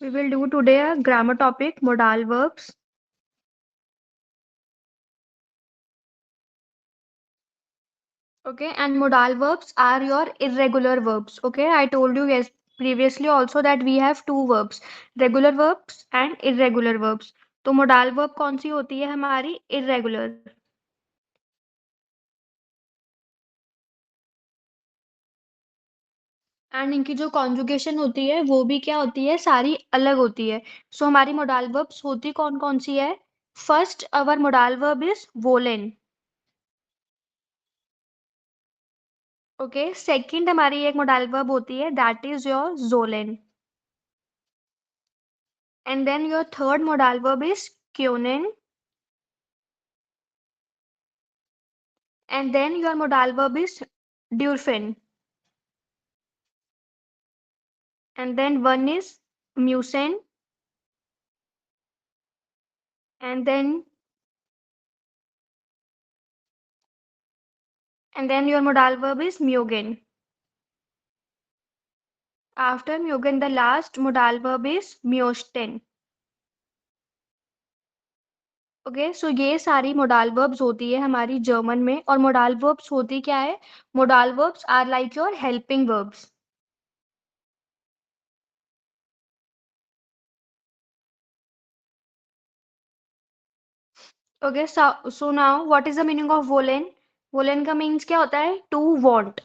We will do today a grammar topic, modal verbs. Okay, and modal verbs are your irregular verbs. Okay, I told you yes previously also that we have two verbs, regular verbs and irregular verbs. तो modal verb कौन सी होती है हमारी irregular. And इनकी जो conjugation होती है वो भी क्या होती है सारी अलग होती है. सो हमारी modal verbs होती कौन कौन सी है. First our modal verb is volen. Okay, second हमारी एक modal verb होती है that is your zolen. And then your third modal verb is kyonen. And then your modal verb is durfin. And then one is musen. And then your modal verb is myogen. After myogen, the last modal verb is myosten. Okay, so ये सारी modal verbs होती है हमारी German में. और modal verbs होती क्या है. Modal verbs are like your helping verbs. Okay, so now what is the meaning of वोलेन. वोलेन का मीन्स क्या होता है टू वांट.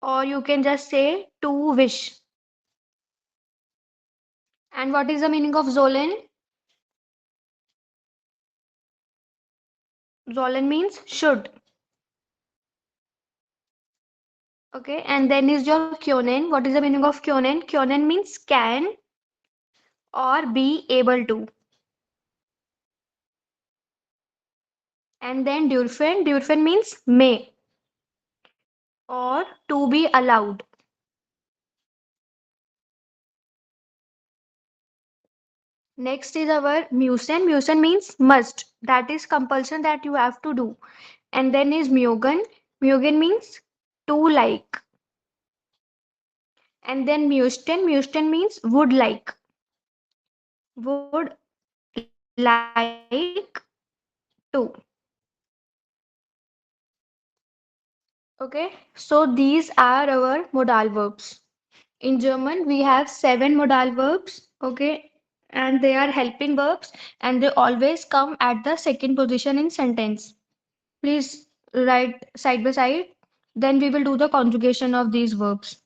और you can just say to wish. And what is the meaning of Zolan? Zolan means should. Okay, and then is your Kyonen. What is the meaning of Kyonen? Kyonen means can or be able to. And then Durfen. Durfen means may or to be allowed. Next is our Musen. Musen means must. That is compulsion that you have to do. And then is Myogen. Myogen means to like. And then Musten. Musten means would like. Would like to. Okay, so these are our modal verbs. In German, we have seven modal verbs. Okay, and they are helping verbs and they always come at the second position in sentence. Please write side by side. Then we will do the conjugation of these verbs.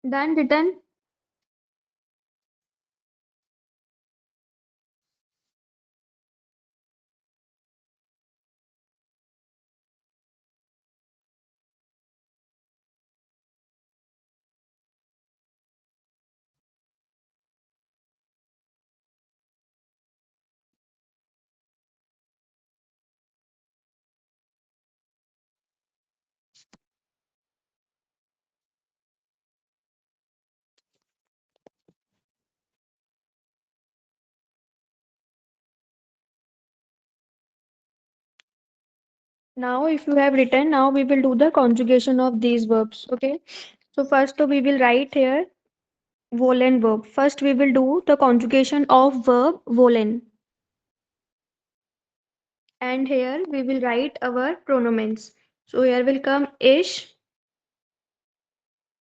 Done, written. Now, if you have written, now we will do the conjugation of these verbs. Okay, so first we will write here volen verb. First, we will do the conjugation of verb volen. And here we will write our pronomens. So here will come ish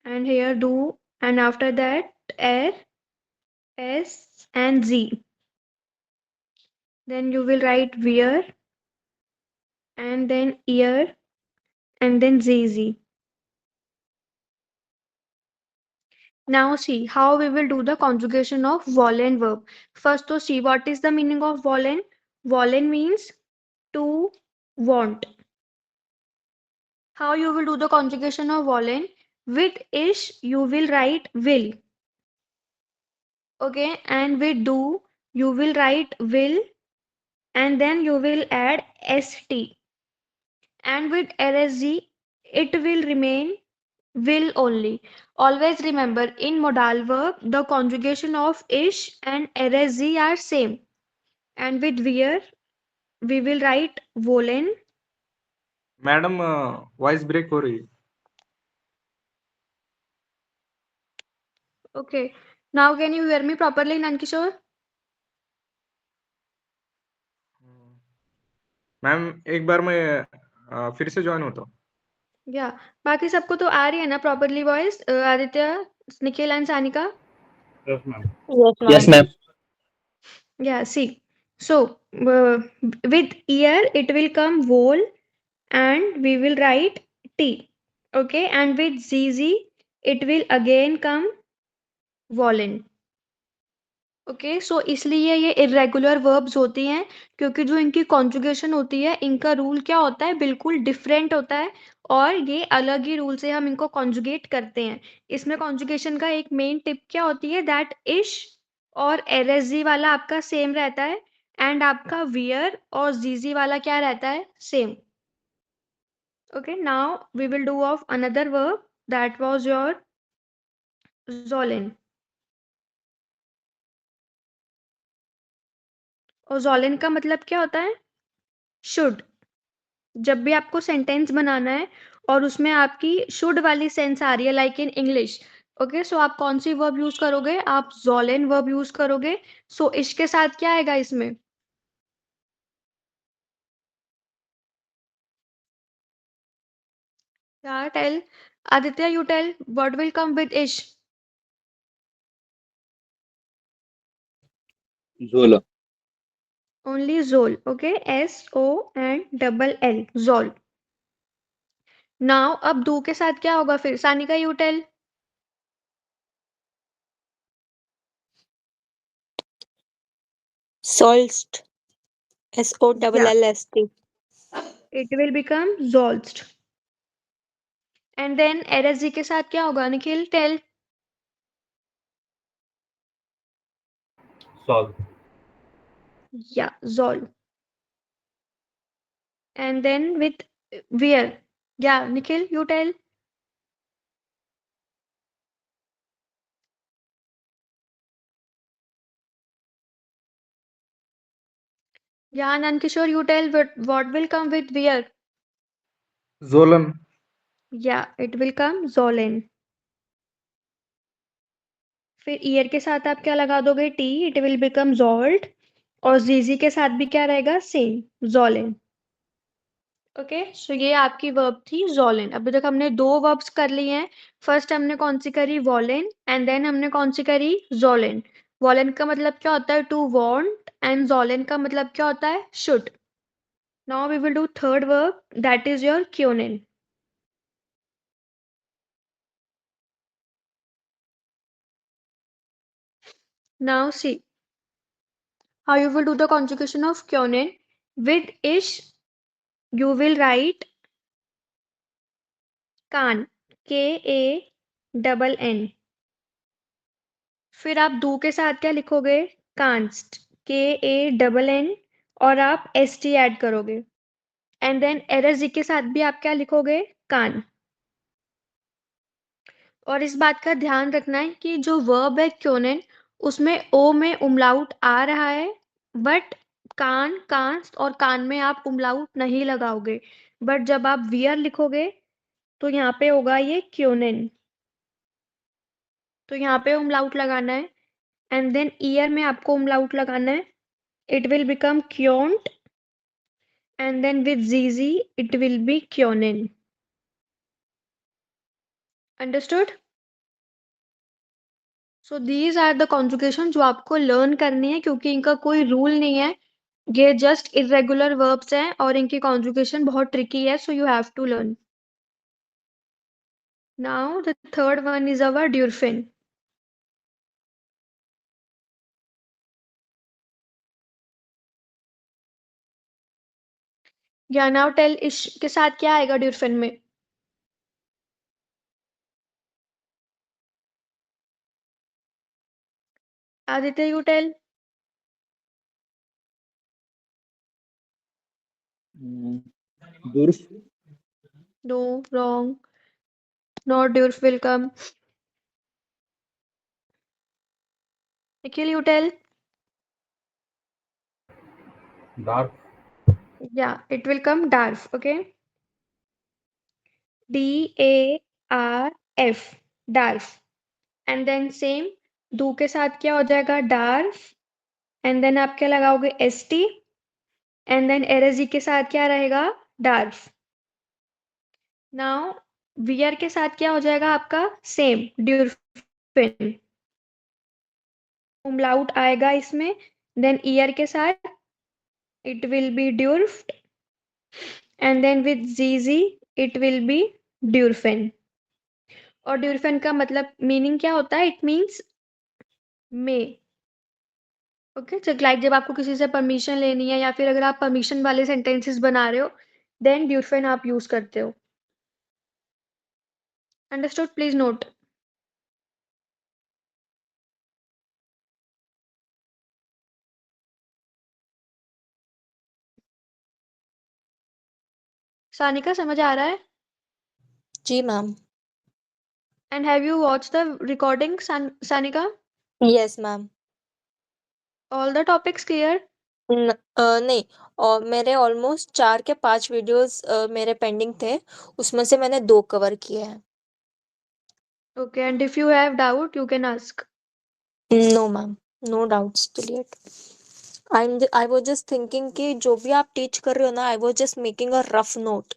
and here do and after that er S and Z. Then you will write wear and then ear and then ZZ. Now see how we will do the conjugation of Vollen verb. First to see what is the meaning of Vollen. Vollen means to want. How you will do the conjugation of Vollen? With ish you will write will. Okay, and with do you will write will and then you will add st. And with rsg it will remain will only. Always remember in modal verb the conjugation of ish and rsg are same. And with where we will write volen. Madam voice break हो रही है. Okay. Now can you hear me properly, Nankishore? Ma'am एक बार मैं फिर से join होता हूँ. या बाकी सबको तो आ रही है ना properly voice Aditya Nikhil and Sanika. Yes, ma'am. Yes, Yes, ma'am. ma'am. Yeah, see. So, with ear, it will come vowel and we will write T. Okay, and with ZZ, it will again come volen. Okay so इसलिए ये irregular verbs होती हैं क्योंकि जो इनकी conjugation होती है इनका रूल क्या होता है बिल्कुल डिफरेंट होता है और ये अलग ही रूल से हम इनको कॉन्जुगेट करते हैं इसमें कॉन्जुगेशन का एक मेन टिप क्या होती है दैट इश और एरएसजी वाला आपका सेम रहता है एंड आपका वियर और जीजी वाला क्या रहता है same okay now we will do of another verb that was your जोलिन और जोलिन का मतलब क्या होता है शुड जब भी आपको सेंटेंस बनाना है और उसमें आपकी शुड वाली सेंस आ रही है like in English okay so आप कौन सी वर्ब यूज करोगे आप जोलेन वर्ब यूज करोगे सो इसके साथ क्या आएगा इसमें यार tell Aditya you tell what will come with इश Zola. ओनली जोल okay S O and double L जोल नाउ अब दो के साथ क्या होगा फिर सानिका यू टेल Solst. या SOLLST. इट विल बिकम जोल्स्ट एंड देन एरएसजी के साथ क्या होगा निखिल टेल Solve. या जोल and then with where yeah Nikhil you tell yeah Nankishore you tell what will come with where Jolen. yeah it will come zolen फिर year के साथ आप क्या लगा दोगे T it will become jolt और जीजी के साथ भी क्या रहेगा सेम जोलेन ओके सो ये आपकी वर्ब थी जोलेन अभी तक हमने दो वर्ब्स कर ली हैं फर्स्ट हमने कौन सी करी वॉलेन एंड देन हमने कौन सी करी जोलेन वॉलेन का मतलब क्या होता है टू वांट एंड जोलेन का मतलब क्या होता है should Now we will do third verb that is your kunin. Now see how you will do the conjugation of kunin. With ish you will write kan KANN. फिर आप do के साथ क्या लिखोगे कांस्ट KANN और आप ST add करोगे and then एरजी के साथ भी आप क्या लिखोगे कान और इस बात का ध्यान रखना है कि जो वर्ब है क्योनेन उसमें ओ में उमलाउट आ रहा है बट कान कांस और कान में आप उमलाउट नहीं लगाओगे बट जब आप वियर लिखोगे तो यहाँ पे होगा ये क्योनेन तो यहाँ पे उमलाउट लगाना है एंड देन ईयर में आपको उमलाउट लगाना है इट विल बिकम क्योंट एंड देन विद जीजी इट विल बी क्योनेन understood so these are the conjugation जो आपको लर्न करनी है, क्योंकि इनका कोई रूल नहीं है। ये जस्ट इरेगुलर वर्ब्स हैं और इनकी कॉन्जुगेशन बहुत ट्रिकी है, so you have to learn. Now the third one is our ड्यूरफिन। या नाउ टेल, इश के साथ क्या आएगा ड्यूरफिन में? Aditya, you tell. Durf. No, wrong. Not ड्यूरफ will come. Nikhil, you tell. Darf. Yeah, it will come डार्फ। ओके, DARF, डार्फ। एंड देन सेम, डू के साथ क्या हो जाएगा? डार्फ। एंड देन आप क्या लगाओगे? ST। एंड देन एरजी के साथ क्या रहेगा? डार्फ। नाउ वियर के साथ क्या हो जाएगा आपका? सेम, ड्यूरफिन। umlaut आएगा इसमें। देन ईयर के साथ इट विल बी ड्यूर्फ्ड। एंड देन विद जीजी इट विल बी ड्यूरफिन। और ड्यूरफिन का मतलब मीनिंग क्या होता है? It means may. ओके, तो लाइक जब आपको किसी से परमिशन लेनी है, या फिर अगर आप परमिशन वाले सेंटेंसेस बना रहे हो, देन ड्यूरफिन आप यूज करते हो। अंडरस्टूड? Please note. सानिका, समझ आ रहा है? जी ma'am. And have you watch the recording, Sanika? Yes ma'am. All the topics clear? नहीं, और मेरे ऑलमोस्ट 4 के 5 वीडियोस मेरे पेंडिंग थे, उसमें से मैंने 2 कवर किए हैं। Okay, and if you have doubt you can ask. No ma'am, no doubts till yet. I was just thinking कि जो भी आप टीच कर रहे हो ना, I was just making a rough note,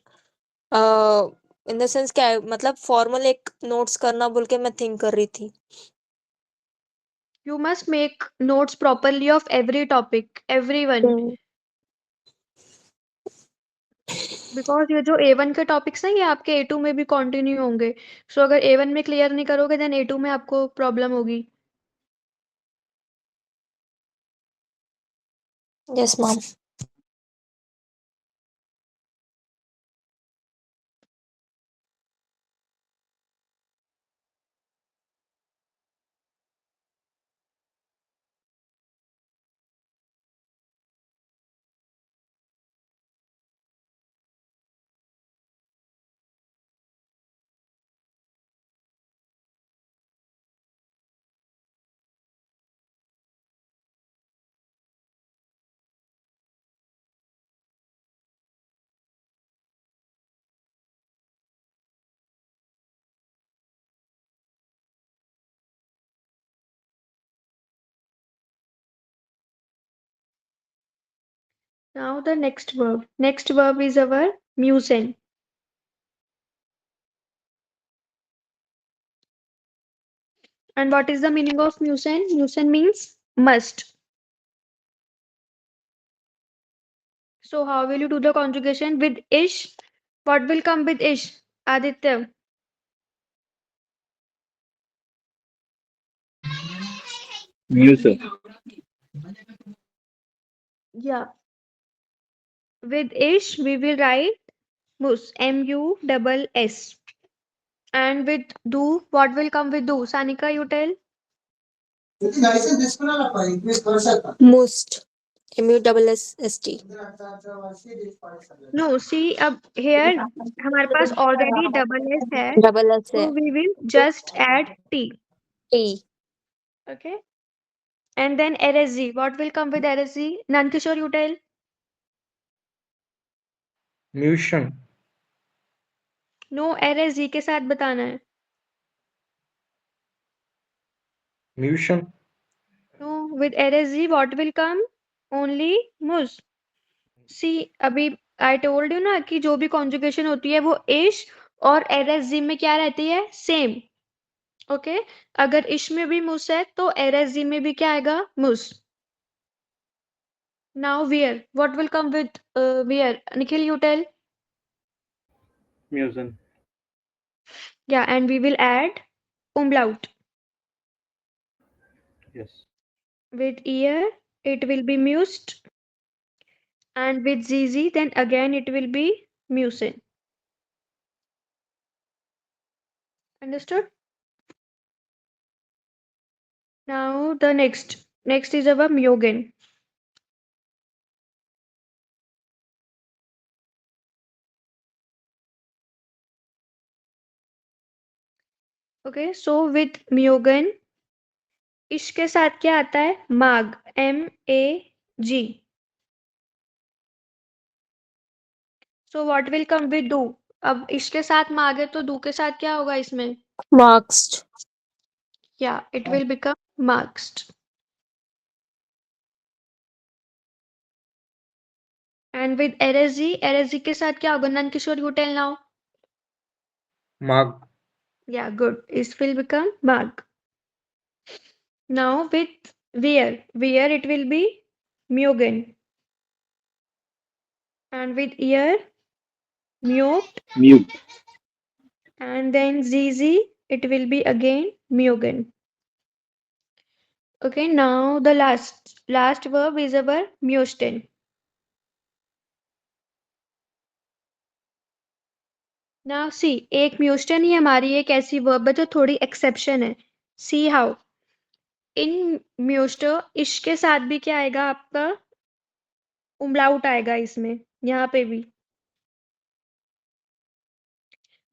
in the sense क्या मतलब फॉर्मल एक नोट्स करना बोल के मैं थिंक कर रही थी। You must make notes properly of every topic, everyone. Hmm. Because ये जो A1 के टॉपिक्स हैं ये आपके A2 में भी कंटिन्यू होंगे। सो अगर A1 में क्लियर नहीं करोगे देन A2 में आपको प्रॉब्लम होगी। Yes ma'am. Now the next verb. Next verb is our musen. And what is the meaning of musen? Musen means must. So how will you do the conjugation with ish? What will come with ish? Aditya. Muse. Yeah. With ish we will write mus. MUSS. And with do, what will come with do? Sanika, you tell. Most, MUSST। No, see, अब here हमारे पास already double S है, double S है। so we will just add T. T. Okay. And then RSG. What will come with RSG? Nankishore, you tell. Mution. No, RSG के साथ बताना है. Mution. No, with RSG, what will come? Only mus. See, अभी I told you ना कि जो भी conjugation होती है वो ish और RSG में क्या रहती है? Same. ओके, अगर इश में भी मुस है तो एरजी में भी क्या आएगा? मुस. Now where? What will come with where? Nikhil, you tell. Musen. Yeah, and we will add umlaut. Yes. With ear, it will be mused, and with ZZ, then again it will be musin. Understood? Now the next is our myogen. Okay, so with myogen, इश के साथ क्या आता है? माग, MAG. So what will come with do? अब इश के साथ माग है तो do के साथ क्या होगा इसमें? Marxed. Yeah, it will become marxed. And with RSG के साथ क्या होगा? Nankishore, you tell now. Mag. Yeah, good. It will become mag. Now with where it will be myogen. And with ear, mute. Mute. And then ZZ, it will be again myogen. Okay, now the last verb is our myosten. Now see, एक म्यूस्टन ही हमारी एक ऐसी verb है जो थोड़ी exception है. See how इन म्यूस्टर इश के साथ भी क्या आएगा आपका? उमलाउट आएगा इसमें, यहाँ पे भी.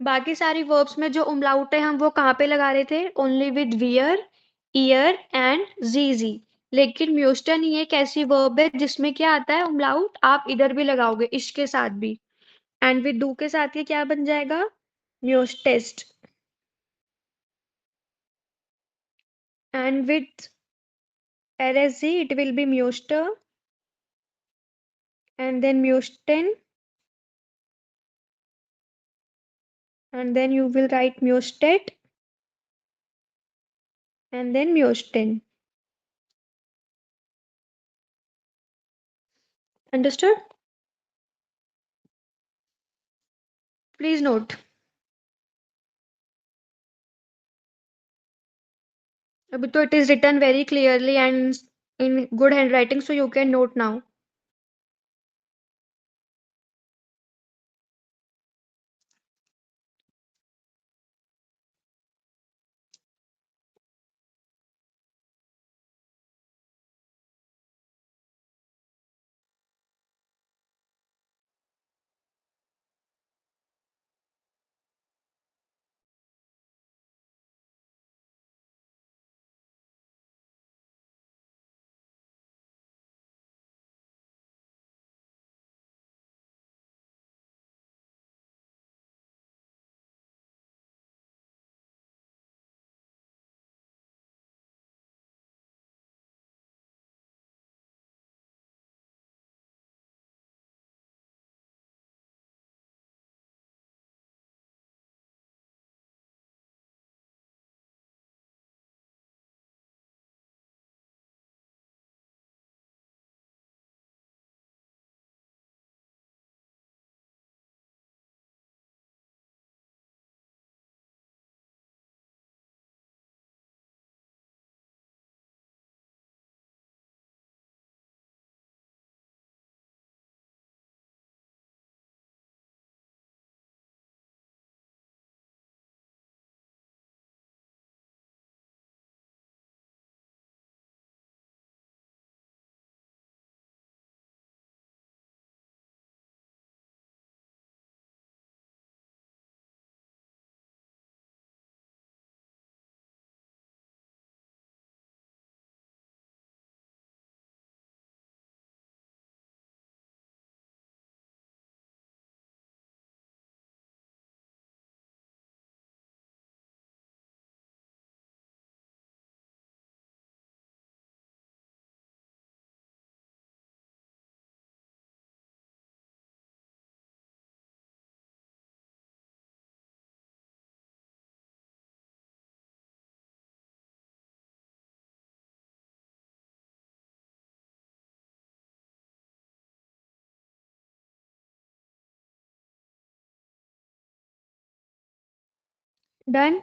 बाकी सारी वर्ब्स में जो उमलाउट है हम वो कहाँ पे लगा रहे थे? Only with wear, year and जीजी. लेकिन म्यूस्टन ही एक ऐसी वर्ब है जिसमें क्या आता है? उमलाउट आप इधर भी लगाओगे, इश के साथ भी. एंड विद डू के साथ ये क्या बन जाएगा? म्यूस्टेस्ट. And with RSG it will be Muster and then Musten and then you will write Mustet and then Musten. Understood? Please note. Abhi to it is written very clearly and in good handwriting, so you can note now. Done?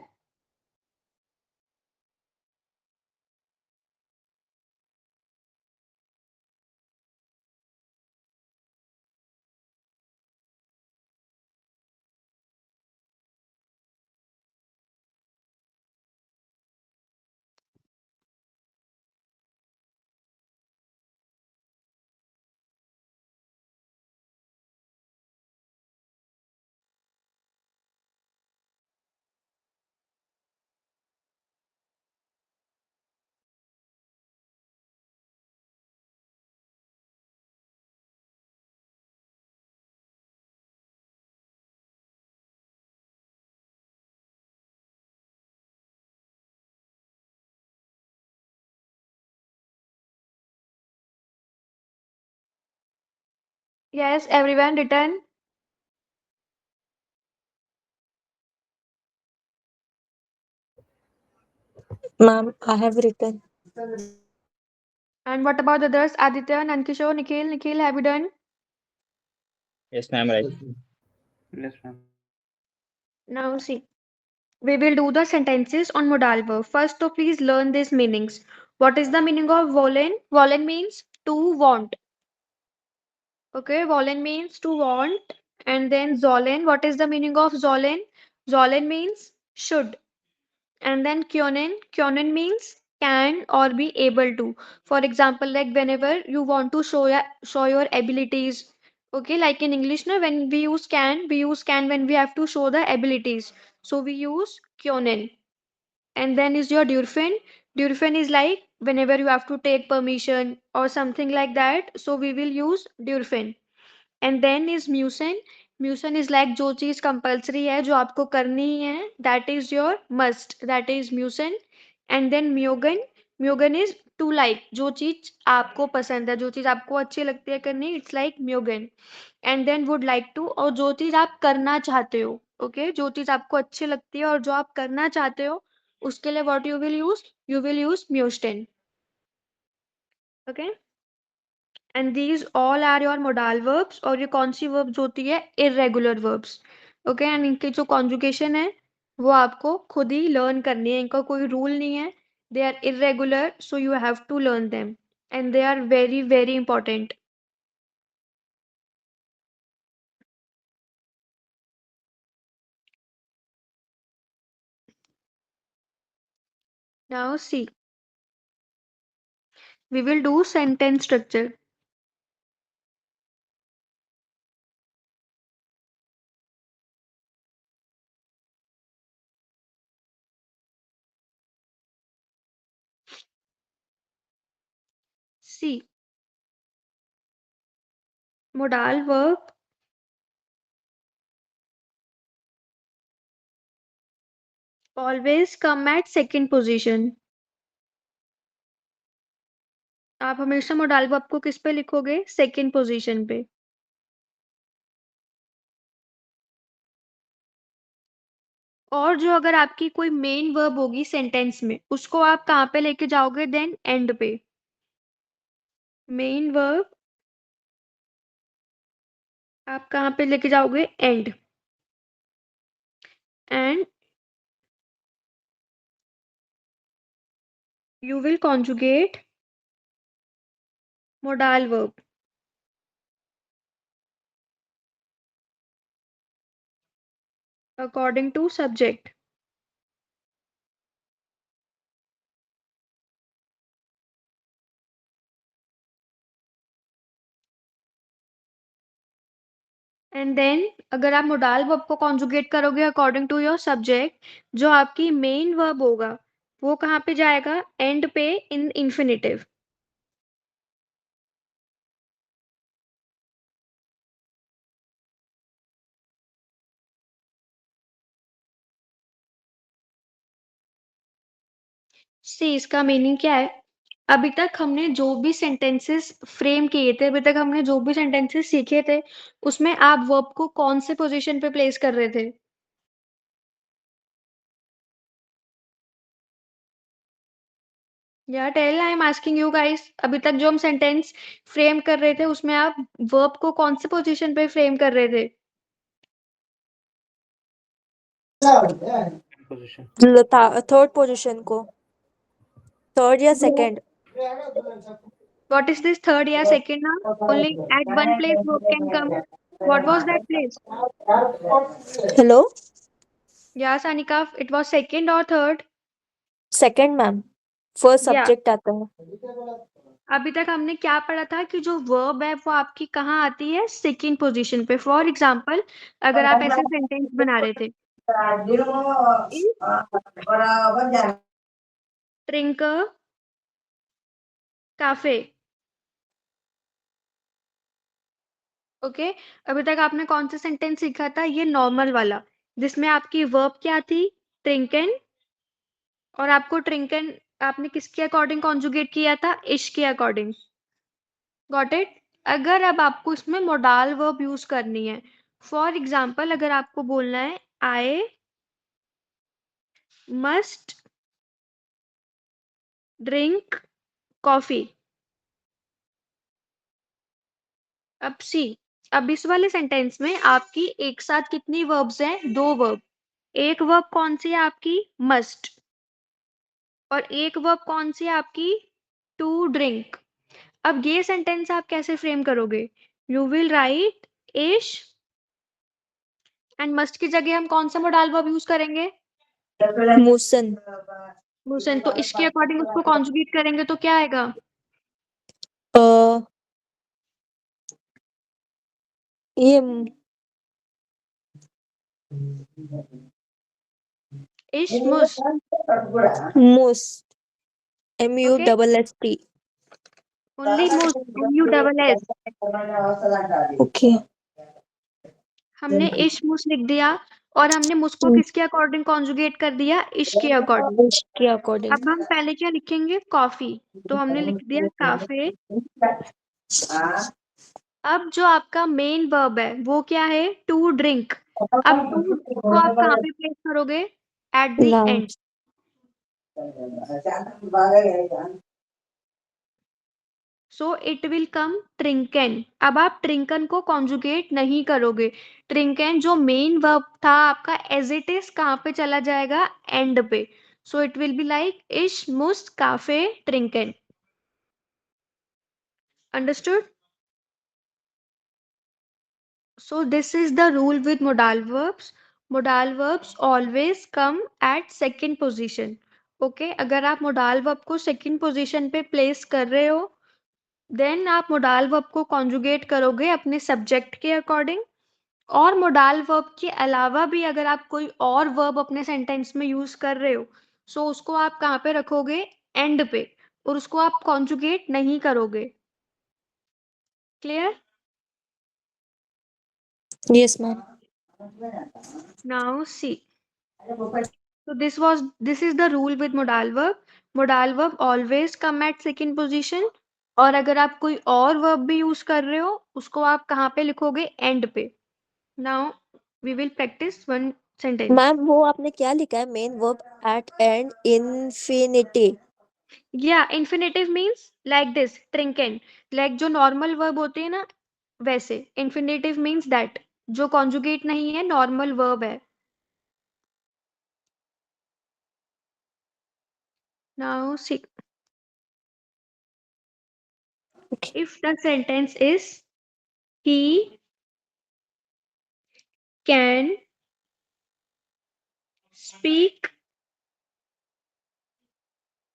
Yes, everyone written. Ma'am, I have written. And what about the others? Aditya, Nankishore, Nikhil. Nikhil, have you done? Yes, ma'am, right. Yes, ma'am. Now see. We will do the sentences on modal verb. First, so please learn these meanings. What is the meaning of wollen? Wollen means to want. Okay, wollen means to want. And then zollen. What is the meaning of zollen? Zollen means should. And then können. Können means can or be able to. For example, like whenever you want to show your abilities. Okay, like in English, na, when we use can when we have to show the abilities. So we use können. And then is your dürfen. Dürfen is like whenever you have to take permission or something like that. So we will use dürfen. And then is müssen. Müssen is like जो चीज compulsory है जो आपको करनी ही है, that is your must, that is müssen. And then mögen. Mögen is to like, जो चीज आपको पसंद है, जो चीज आपको अच्छी लगती है करनी, it's like mögen. And then would like to, और जो चीज आप करना चाहते हो, ओके, जो चीज आपको अच्छी लगती है और जो आप करना चाहते हो, उसके लिए व्हाट यू विल यूज म्यूस्टेन. Okay, and these all are your modal verbs. और ये कौन सी वर्ब्स होती है? Irregular verbs. ओके, एंड इनकी जो कॉन्जुगेशन है वो आपको खुद ही लर्न करनी है, इनका कोई रूल नहीं है. They are irregular, so you have to learn them, and they are very very important. Now see, we will do sentence structure. See, modal verb always come at second position. आप हमेशा modal verb को किस पे लिखोगे? Second position पे. और जो अगर आपकी कोई मेन वर्ब होगी सेंटेंस में, उसको आप कहाँ पे लेके जाओगे? देन एंड पे. मेन वर्ब आप कहाँ पे लेके जाओगे? End. And you will conjugate modal verb according to subject. And then अगर आप मोडाल वर्ब को कॉन्जुगेट करोगे अकॉर्डिंग टू योर सब्जेक्ट, जो आपकी मेन वर्ब होगा वो कहाँ पे जाएगा? एंड पे इन इंफिनिटिव. सी, इसका मीनिंग क्या है? अभी तक हमने जो भी सेंटेंसेस फ्रेम किए थे, अभी तक हमने जो भी सेंटेंसेस सीखे थे, उसमें आप वर्ब को कौन से पोजीशन पे प्लेस कर रहे थे? या tell, I am asking you guys, अभी तक जो हम सेंटेंस फ्रेम कर रहे थे उसमें आप वर्ब को कौन से पोजीशन पे फ्रेम कर रहे थे? position. थर्ड पोजीशन को, थर्ड या second. What is this third या second now? Only at one place verb can come. What was that place? Hello, Yeah, Sanika, it was second or third? Second ma'am, first Yeah. Subject आता है। अभी तक हमने क्या पढ़ा था कि जो वर्ब है वो आपकी कहाँ आती है? सेकंड पोजीशन पे। फॉर एग्जांपल, अगर आप ऐसे सेंटेंस बना रहे थे, ड्रिंक काफे। ओके, अभी तक आपने कौन सा सेंटेंस सीखा था? ये नॉर्मल वाला, जिसमें आपकी वर्ब क्या थी? ट्रिंकन। और आपको ट्रिंकन आपने किसके अकॉर्डिंग कॉन्जुगेट किया था? इश के अकॉर्डिंग। Got it? अगर अब आपको इसमें मोडाल वर्ब यूज करनी है, फॉर एग्जाम्पल अगर आपको बोलना है आई मस्ट ड्रिंक कॉफी। अब सी, अब इस वाले सेंटेंस में आपकी एक साथ कितनी वर्ब्स हैं? दो वर्ब। एक वर्ब कौन सी है आपकी? मस्ट। और एक वर्ब कौन सी है आपकी? To drink. अब ये सेंटेंस आप कैसे फ्रेम करोगे? यू विल राइट इश, एंड मस्ट की जगह हम कौन सा मोडाल वर्ब यूज करेंगे? मूसन। मुसन। तो इसके अकॉर्डिंग उसको कॉन्जुगेट करेंगे तो क्या आएगा? ये इश मुस। मूस, MU okay, double ST। Only मुस, MU double S। ओके। हमने इश मुस लिख दिया, और हमने मुस को किसके अकॉर्डिंग कॉन्जुगेट कर दिया? इश के अकॉर्डिंग। के अकॉर्डिंग। अब हम पहले क्या लिखेंगे? कॉफी। तो हमने लिख दिया काफे। अब जो आपका मेन वर्ब है वो क्या है? To drink. अब टू को आप कहाँ पे प्लेस करोगे? At the end. So it will come ट्रिंकन। अब आप ट्रिंकन को कॉन्जुगेट नहीं करोगे। ट्रिंकन जो मेन वर्ब था आपका, एज इट इज कहाँ पे चला जाएगा? एंड पे। So it will be like इश मुस काफे ट्रिंकन। Understood? So this is the rule with modal verbs. Modal verbs always come at second position. Okay, अगर आप modal verb को second position पे place कर रहे हो, then आप modal verb को conjugate करोगे अपने subject के according। और modal verb के अलावा भी अगर आप कोई और verb अपने sentence में use कर रहे हो, so उसको आप कहाँ पे रखोगे? end पे, और उसको आप conjugate नहीं करोगे। Clear? Yes ma'am. Now see. So this is the rule with modal verb. Modal verb always come at second position। और अगर आप कोई और verb भी यूज कर रहे हो, उसको आप कहाँ पे लिखोगे? एंड पे। Now we will practice one sentence. Ma'am वो आपने क्या लिखा है? Main verb at end infinity. Yeah, infinitive means like this, trinken। Like जो normal verb होते हैं ना, वैसे। Infinitive means that जो conjugate नहीं है, normal verb है। Now see, if the sentence is he can speak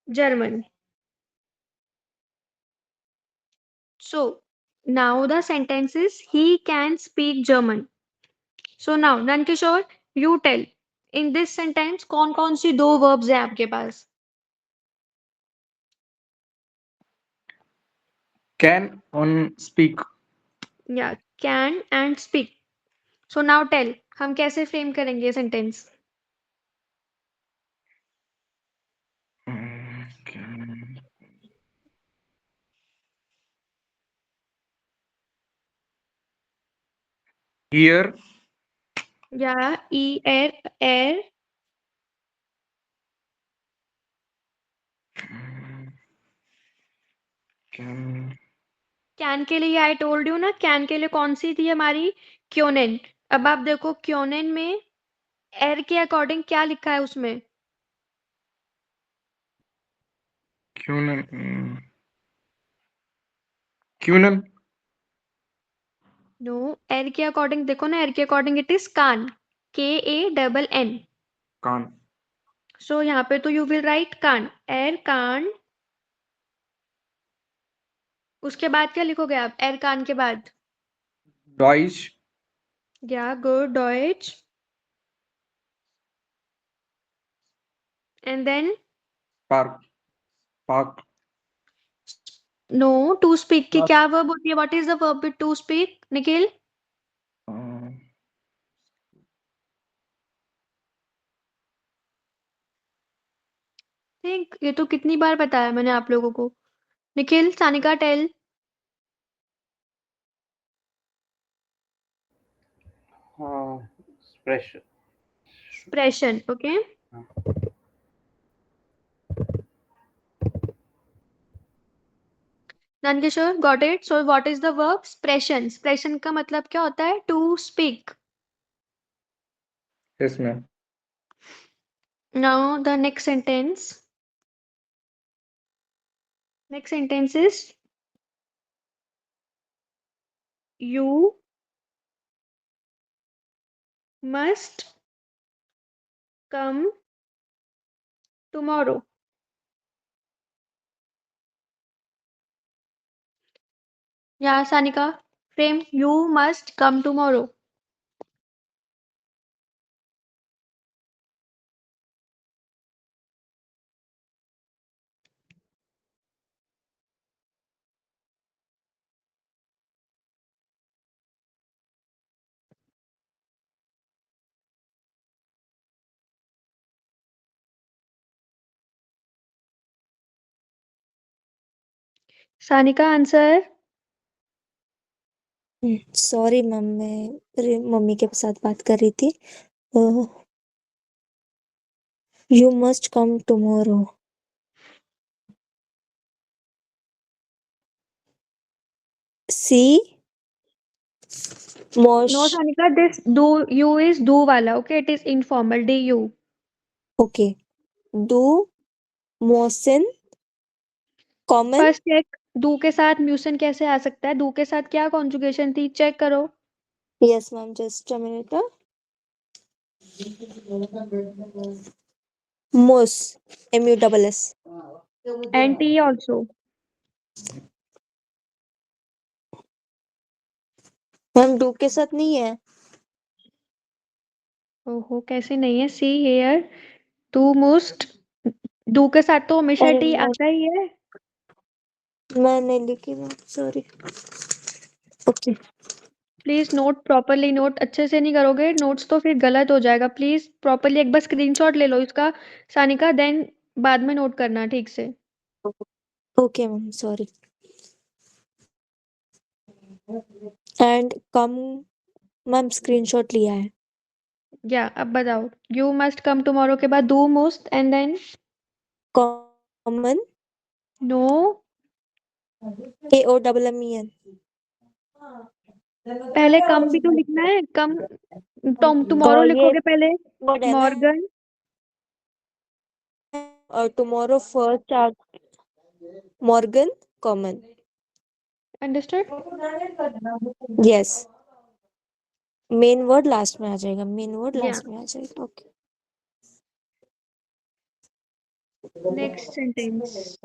German. So now the sentence is he can speak German. So now Nankishore, you tell, in this sentence कौन कौन सी दो verbs हैं आपके पास? Can on speak. Yeah, can and speak. So now tell, हम कैसे frame करेंगे ये sentence? Can. Here. Yeah, air, air. Can. Can के लिए आई टोल्ड यू ना, कैन के लिए कौन सी थी हमारी? क्योनेन। अब आप देखो क्योनेन में एर के अकॉर्डिंग क्या लिखा है उसमें? क्यूनल क्यूनल नो, एर के अकॉर्डिंग देखो ना, एर के अकॉर्डिंग इट इज कान, KANN। कान सो यहाँ पे तो यू विल राइट कान, एर कान। उसके बाद क्या लिखोगे आप एर कान के बाद? डॉइच या गुड, डॉइच। एंड देन पार्क पार्क नो, टू स्पीक की क्या वर्ब होती है? What is the verb with to speak, Nikhil? Think, ये तो कितनी बार बताया मैंने आप लोगों को। Nikhil, Sanika, tell. Expression. Expression, okay. Nandkishore, got it? So what is the verb? Expression. Expression का मतलब क्या होता है? To speak. Yes ma'am now the next sentence. Next sentence is you must come tomorrow. Yeah Sanika, frame, you must come tomorrow. Sanika, answer. Sorry ma'am, मैं मेरी mummy के साथ बात कर रही थी। You must come tomorrow. सी मोश। नो सानिका, दिस डू यू इज डू वाला, okay? It is informal, D U. Okay, डू मोशन कॉमन। फर्स्ट चेक, डू के साथ म्यूसन कैसे आ सकता है? डू के साथ क्या कॉन्जुगेशन थी? चेक करो। Yes ma'am, just a minute. मोस, MUSS। And T also. Ma'am do के साथ नहीं है। ओहो, कैसे नहीं है? See here, to most. Do के साथ तो हमेशा अरे टी आता ही है। मैं नहीं लिखी ma'am, sorry. Okay. Please note properly, note अच्छे से नहीं करोगे नोट्स तो फिर गलत हो जाएगा। प्लीज प्रॉपरली एक बार स्क्रीनशॉट ले लो इसका, सानिका, देन बाद में नोट करना ठीक से। Okay ma'am, sorry. And come, ma'am screenshot लिया है। या अब बताओ, यू मस्ट कम टुमारो के बाद डू मोस्ट एंड देन? कॉमन, नो, KOMMEN। पहले कम भी तो लिखना है। कम टुमारो ये लिखोगे पहले। वर्ड है ना, मॉर्गन। और टुमारो फर्स्ट आर मॉर्गन कॉमन। Understood? Yes, main word last में आ जाएगा, मेन वर्ड या लास्ट में आ जाएगा। Okay. Next sentence.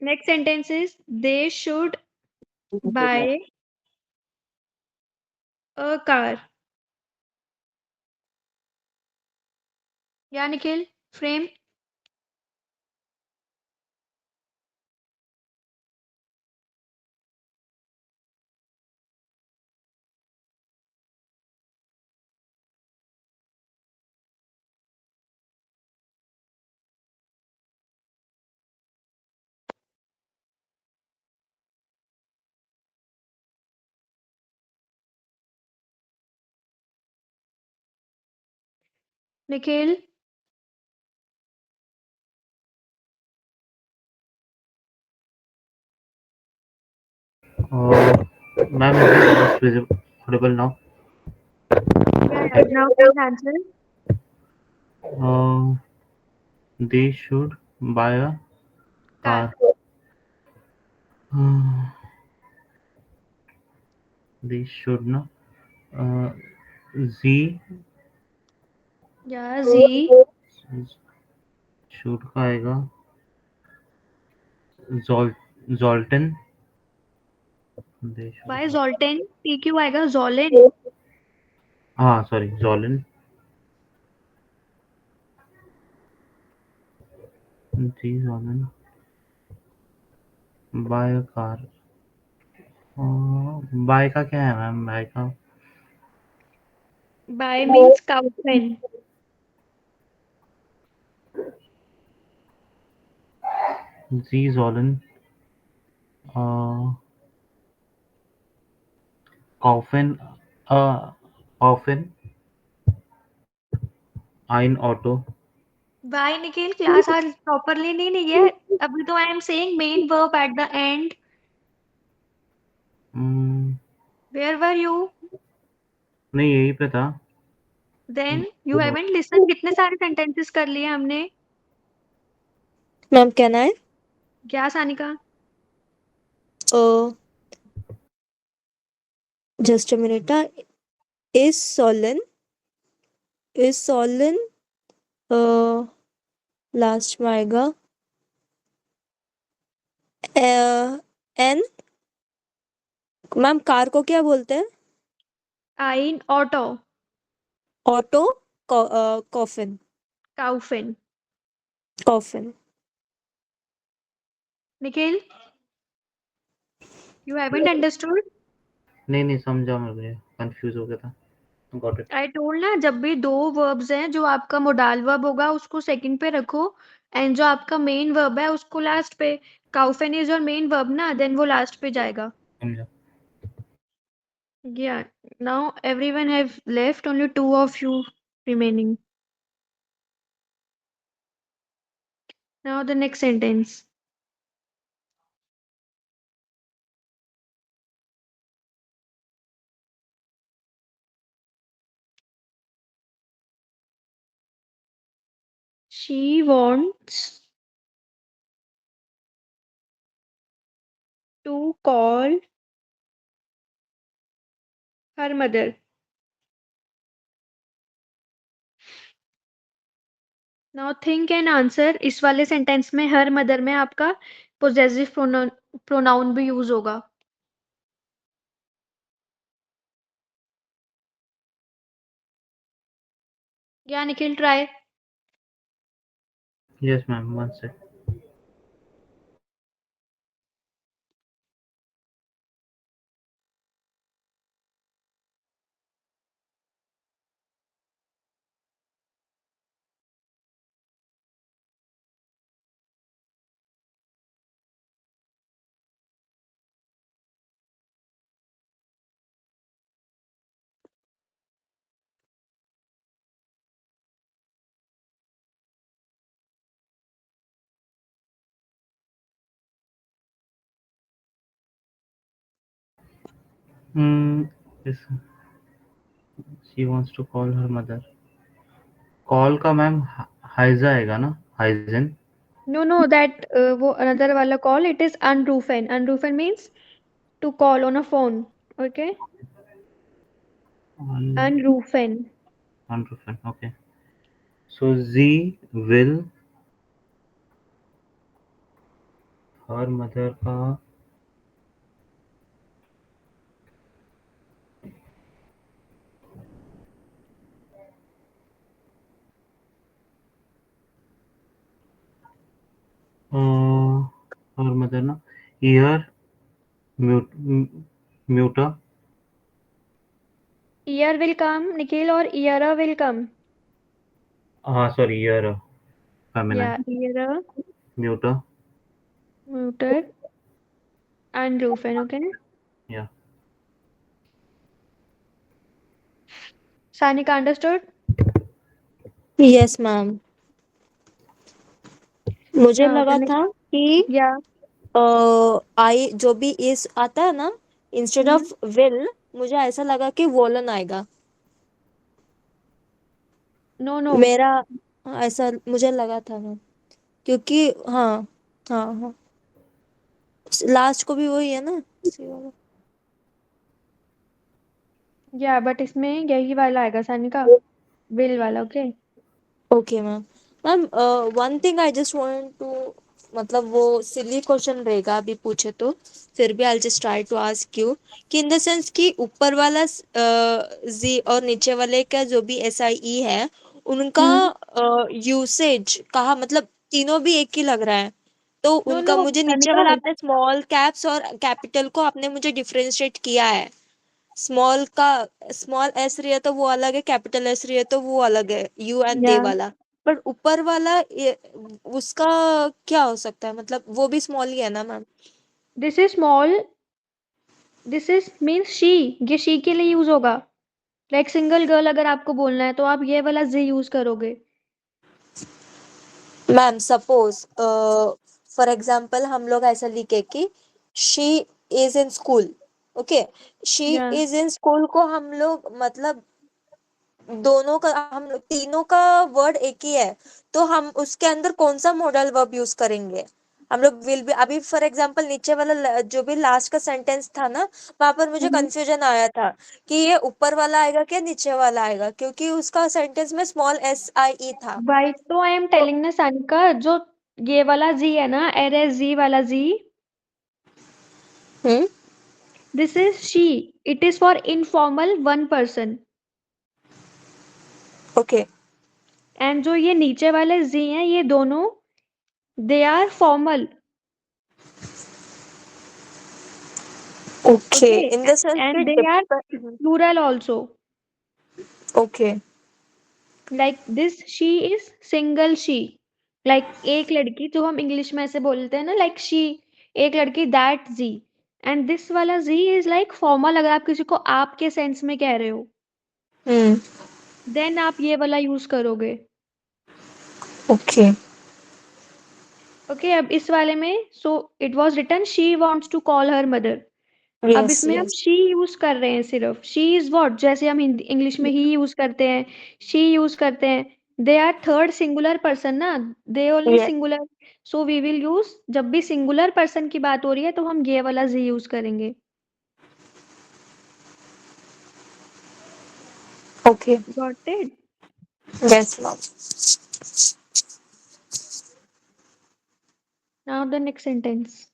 Next sentence is they should buy a car. Yeah Nikhil, frame. Nikhil, Ma'am, is the voice audible now? Yeah, now please answer. Uh, they should buy a Car. car. They should not. Uh, Z Yeah, Z. should का आएगा Zoltan. They should. Why Zoltan? PQ आएगा Zolin. हाँ sorry Zolan. जी Zolan. Buy a car. Buy का क्या है ma'am? Buy का By means Kaufen. जी Zolan. Kaufen. Kaufen. Ein Auto. Why Nikhil? Class आज properly नहीं ली है. अभी तो I am saying main verb at the end. Where were you? नहीं यही पे था. Then you haven't listened. कितने सारे sentences कर लिए हमने? Ma'am, can I? क्या Sanika? Just a minute. Is Solon last में आएगा एन. मैम कार को क्या बोलते हैं? Ein Auto. Auto. Coffin. Kaufen. Coffin. Nikhil, you haven't understood? नहीं समझा, मैं कंफ्यूज हो गया था. Got it. I told ना, जब भी दो verbs हैं, जो आपका modal verb होगा उसको second पे रखो and जो आपका main verb है उसको last पे. Kaufen is your main verb ना, then वो last पे जाएगा. समझा. Yeah, now everyone have left, only two of you remaining. Now the next sentence. She wants to call her mother. Now think and answer. इस वाले sentence में her mother में आपका possessive pronoun भी यूज होगा. Yeah, Nikhil, try. Yes ma'am, one sec. Yes, she wants to call her mother. Call का ma'am हाइजा आएगा ना? हाइजन. No, that वो another वाला call. It is anrufen. Anrufen means to call on a phone. Okay? Anrufen. Anrufen. Okay. So Z will her mother का her mother ना ear muter. Ear will come, Nikhil, or eara will come. हाँ sorry ear Yeah, feminine. eara, Muter. muted, anrufen. Okay? Yeah. Sanika understood? Yes ma'am. मुझे The लगा next, था कि yeah. आई जो भी इस आता है ना, इंस्टेड ऑफ विल मुझे ऐसा लगा कि वोलन आएगा। नो नो, मेरा ऐसा मुझे लगा था मैम, क्योंकि हाँ हाँ हाँ लास्ट को भी वही है ना सी वाला। या बट इसमें यही वाला आएगा सानिका, विल वाला। Okay okay ma'am. Ma'am one thing I just want to, मतलब वो सिली क्वेश्चन रहेगा अभी पूछे तो, फिर भी I just try to ask you कि इन द सेंस कि ऊपर वाला जी और नीचे वाले का जो भी एस आई ई है उनका यूसेज कहा, मतलब तीनों भी एक ही लग रहा है। तो नो उनका नो मुझे नीचे सानिका, वाला आपने स्मॉल कैप्स और कैपिटल को आपने मुझे डिफरेंशिएट किया है। स्मॉल का स्मॉल एस रही है तो वो अलग है, कैपिटल एस रही है तो वो अलग है, यू एंड दे या वाला। पर ऊपर वाला उसका क्या हो सकता है, मतलब वो भी स्मॉल ही है ना ma'am? This is small, this is means she, ये शी के लिए यूज होगा। लाइक सिंगल गर्ल अगर आपको बोलना है तो आप ये वाला जी यूज करोगे। मैम सपोज फॉर एग्जाम्पल हम लोग ऐसा लिखे कि she is in school, okay, she या इज इन स्कूल को हम लोग मतलब दोनों का, हम लोग तीनों का वर्ड एक ही है, तो हम उसके अंदर कौन सा मॉडल वर्ब यूज करेंगे? हम लोग विल भी, अभी फॉर एग्जांपल नीचे वाला जो भी लास्ट का सेंटेंस था ना, वहां पर मुझे कंफ्यूजन आया था कि ये ऊपर वाला आएगा क्या नीचे वाला आएगा, क्योंकि उसका सेंटेंस में स्मॉल एस आई ई था। वाई तो आई एम तो टेलिंग ना सानिका, जो ये वाला जी है ना, एर एस जी वाला जी, hmm this is she, it is for informal one person. Okay and जो ये नीचे वाले जी हैं ये दोनों, they are formal. Okay okay in the sense and कि they are plural also. Okay like this she is single she, like एक लड़की, जो हम इंग्लिश में ऐसे बोलते हैं ना, लाइक शी, एक लड़की, दैट जी। एंड दिस वाला जी इज लाइक फॉर्मल, अगर आप किसी को आपके सेंस में कह रहे हो हम्म देन आप ये वाला यूज करोगे। ओके ओके अब इस वाले में, so it was written she wants to call her mother. अब यस इसमें हम यस शी यूज कर रहे हैं सिर्फ, शी इज व्हाट, जैसे हम हिंदी इंग्लिश में ही यूज करते हैं, शी यूज करते हैं। They are third singular person ना, they only yes singular. So we will use, जब भी सिंगुलर पर्सन की बात हो रही है तो हम ये वाला जी यूज करेंगे। Okay got it? Yes ma'am. Now the next sentence.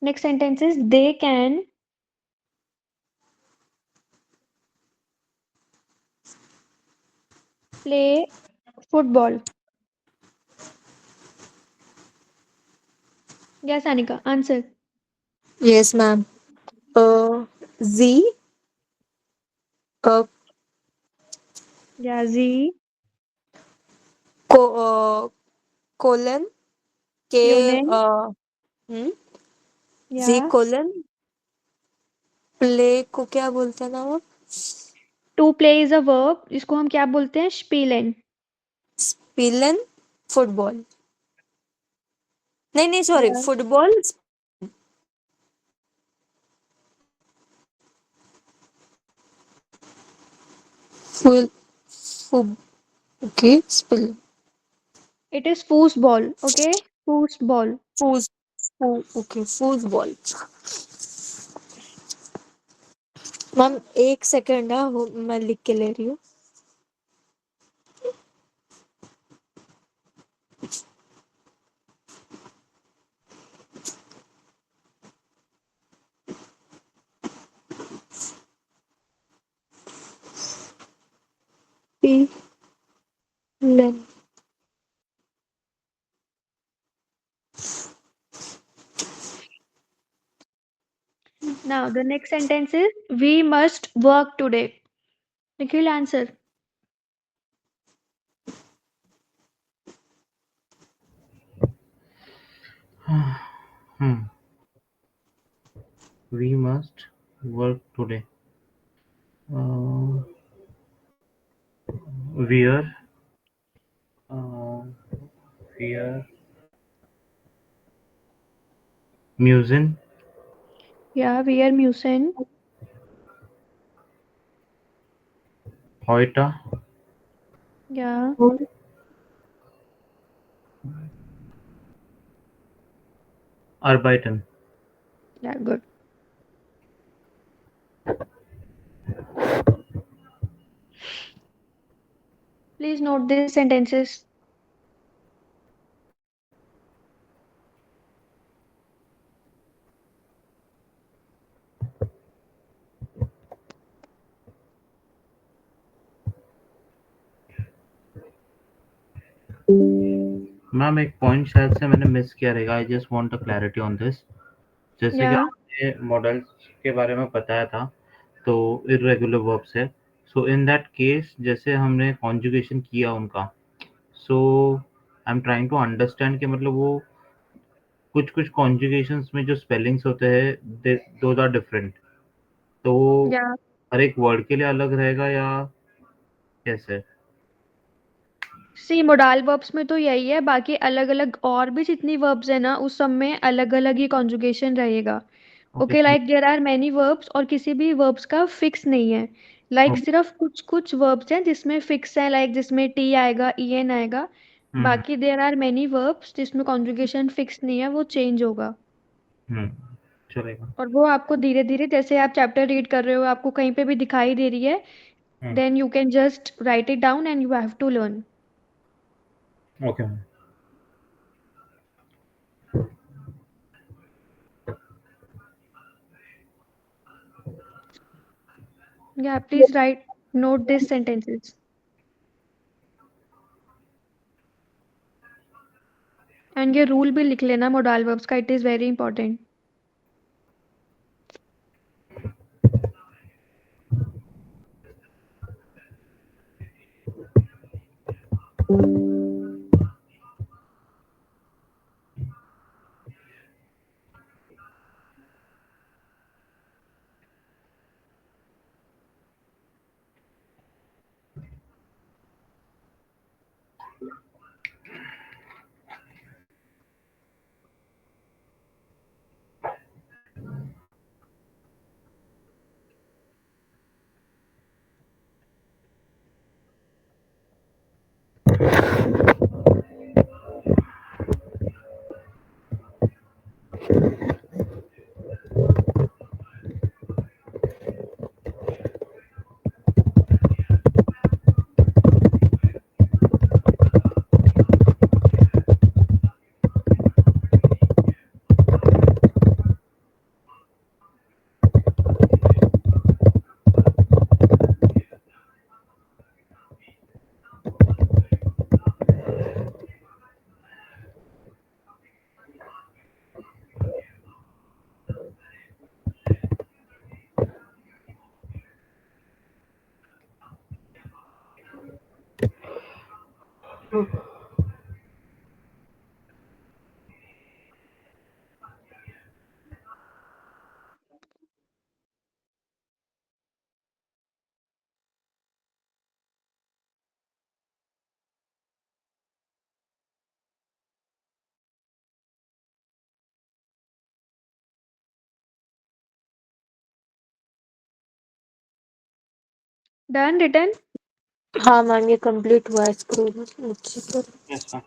Next sentence is they can play football. Yes Anika, answer. Yes ma'am. जी या जी, को कोलन के कोलोन, या जी कोलन प्ले को क्या बोलते हैं ना वो? To play is a verb, जिसको हम क्या बोलते हैं, स्पीलेन। स्पिलन फुटबॉल, नहीं नहीं सॉरी, फुटबॉल फुल फुब ओके स्पिल It is foosball, okay? Foosball. फूज ओके फूटबॉल। मैम एक सेकेंड है, मैं लिख के ले रही हूँ। स्पिलन Now, the next sentence is we must work today. Nikhil, answer. Hmm. We must work today. Uh, where? Uh, where? Musin, Yeah, we are mucin. Hoita, Yeah, Arbiton. yeah, good. Please note these sentences. Ma'am एक point शायद से मैंने miss किया रहेगा, आई just want a clarity on this. जैसे कि Yeah, आपने models के बारे में बताया था, तो इर्रेगुलर वर्ब्स है, सो इन दैट केस जैसे हमने कॉन्जुगेशन किया उनका, so I am trying to understand कि मतलब वो कुछ कुछ कॉन्जुगेशंस में जो स्पेलिंग्स होते हैं दोज आर डिफरेंट, तो yeah. हर एक वर्ड के लिए अलग रहेगा या कैसे? सी मोडाल वर्ब्स में तो यही है, बाकी अलग अलग और भी जितनी वर्ब्स है ना उस सब में अलग अलग ही कॉन्जुगेशन रहेगा। Okay okay, like there are many verbs और किसी भी वर्ब्स का फिक्स नहीं है। लाइक सिर्फ कुछ कुछ वर्ब्स हैं जिसमें फिक्स है, लाइक जिसमें टी आएगा, ईएन आएगा। हम्म बाकी देयर आर मैनी वर्ब्स जिसमें कॉन्जुगेशन फिक्स नहीं है, वो चेंज होगा। हम्म चलेगा। और वो आपको धीरे धीरे जैसे आप चैप्टर रीड कर रहे हो आपको कहीं पे भी दिखाई दे रही है, hmm then you can just write it down and you have to learn. Okay ma'am. Yeah, please write, note these sentences. And ये रूल भी लिख लेना मोडाल वर्ब्स का, it is very important. Done, return. हाँ ma'am, ये complete हुआ है screen मुझसे तो। Yes ma'am.